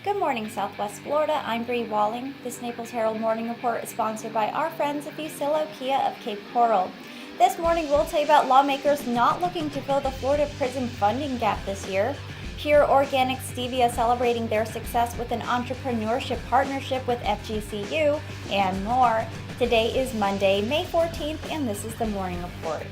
Good morning, Southwest Florida. I'm Bri Walling. This Naples Herald Morning Report is sponsored by our friends at Fusillo Kia of Cape Coral. This morning, we'll tell you about lawmakers not looking to fill the Florida prison funding gap this year, Pyure Organic Stevia celebrating their success with an entrepreneurship partnership with FGCU, and more. Today is Monday, May 14th, and this is the Morning Report.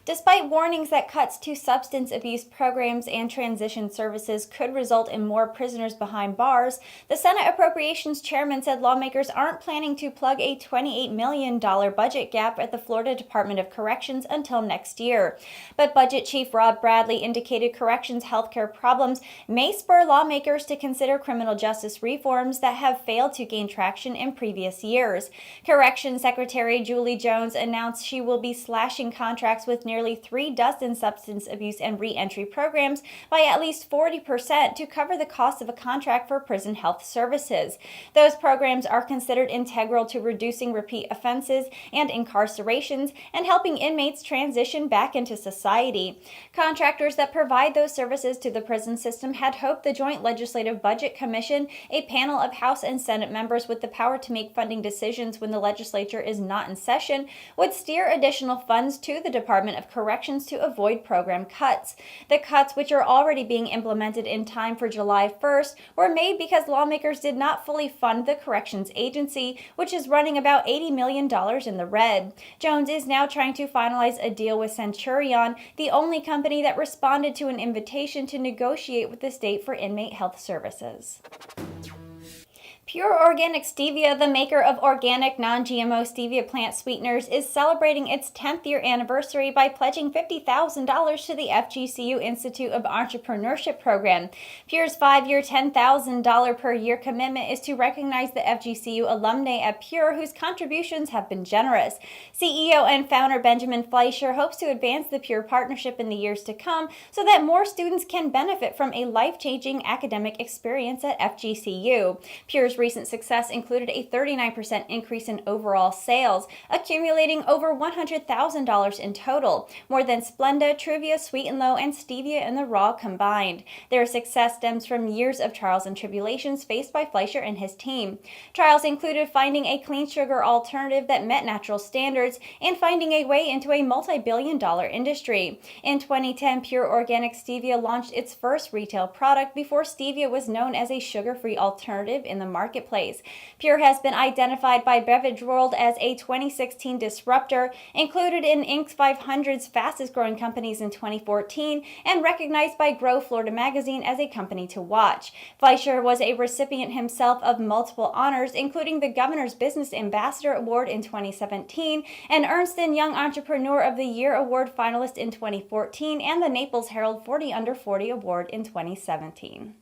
Despite warnings that cuts to substance abuse programs and transition services could result in more prisoners behind bars, the Senate Appropriations Chairman said lawmakers aren't planning to plug a $28 million budget gap at the Florida Department of Corrections until next year. But Budget Chief Rob Bradley indicated corrections healthcare problems may spur lawmakers to consider criminal justice reforms that have failed to gain traction in previous years. Corrections Secretary Julie Jones announced she will be slashing contracts with nearly 3 dozen substance abuse and re-entry programs by at least 40% to cover the cost of a contract for prison health services. Those programs are considered integral to reducing repeat offenses and incarcerations and helping inmates transition back into society. Contractors that provide those services to the prison system had hoped the Joint Legislative Budget Commission, a panel of House and Senate members with the power to make funding decisions when the legislature is not in session, would steer additional funds to the Department of Corrections to avoid program cuts. The cuts, which are already being implemented in time for July 1st, were made because lawmakers did not fully fund the corrections agency, which is running about $80 million in the red. Jones is now trying to finalize a deal with Centurion, the only company that responded to an invitation to negotiate with the state for inmate health services. Pyure Organic Stevia, the maker of organic non-GMO stevia plant sweeteners, is celebrating its 10th year anniversary by pledging $50,000 to the FGCU Institute of Entrepreneurship program. Pyure's 5-year, $10,000 per year commitment is to recognize the FGCU alumni at Pyure whose contributions have been generous. CEO and founder Benjamin Fleischer hopes to advance the Pyure partnership in the years to come so that more students can benefit from a life-changing academic experience at FGCU. Pyure's recent success included a 39% increase in overall sales, accumulating over $100,000 in total, more than Splenda, Truvia, Sweet and Low, and Stevia in the raw combined. Their success stems from years of trials and tribulations faced by Fleischer and his team. Trials included finding a clean sugar alternative that met natural standards and finding a way into a multi-billion-dollar industry. In 2010, Pyure Organic Stevia launched its first retail product before stevia was known as a sugar-free alternative in the marketplace. Pyure has been identified by Beverage World as a 2016 disruptor, included in Inc. 500's fastest growing companies in 2014, and recognized by Grow Florida magazine as a company to watch. Fleischer was a recipient himself of multiple honors, including the Governor's Business Ambassador Award in 2017, and Ernst & Young Entrepreneur of the Year Award finalist in 2014, and the Naples Herald 40 Under 40 Award in 2017.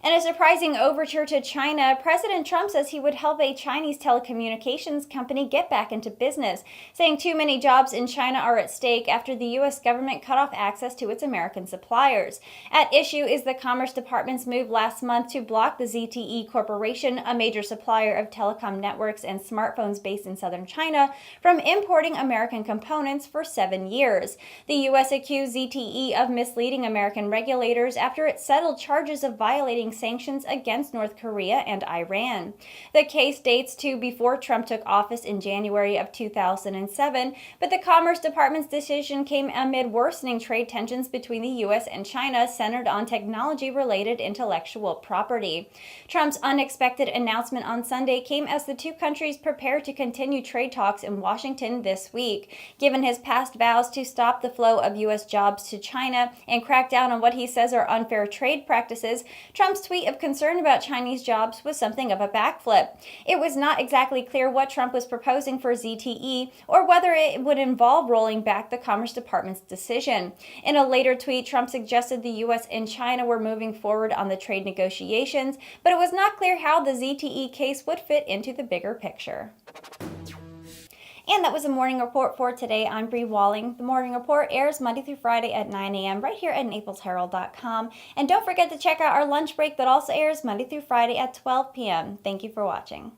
In a surprising overture to China, President Trump says he would help a Chinese telecommunications company get back into business, saying too many jobs in China are at stake after the U.S. government cut off access to its American suppliers. At issue is the Commerce Department's move last month to block the ZTE Corporation, a major supplier of telecom networks and smartphones based in southern China, from importing American components for 7 years. The U.S. accused ZTE of misleading American regulators after it settled charges of violating sanctions against North Korea and Iran. The case dates to before Trump took office in January of 2007, but the Commerce Department's decision came amid worsening trade tensions between the U.S. and China centered on technology-related intellectual property. Trump's unexpected announcement on Sunday came as the two countries prepare to continue trade talks in Washington this week. Given his past vows to stop the flow of U.S. jobs to China and crack down on what he says are unfair trade practices, Trump's tweet of concern about Chinese jobs was something of a backflip. It was not exactly clear what Trump was proposing for ZTE or whether it would involve rolling back the Commerce Department's decision. In a later tweet, Trump suggested the U.S. and China were moving forward on the trade negotiations, but it was not clear how the ZTE case would fit into the bigger picture. And that was the Morning Report for today. I'm Bri Walling. The Morning Report airs Monday through Friday at 9 a.m. right here at NaplesHerald.com. And don't forget to check out our lunch break that also airs Monday through Friday at 12 p.m. Thank you for watching.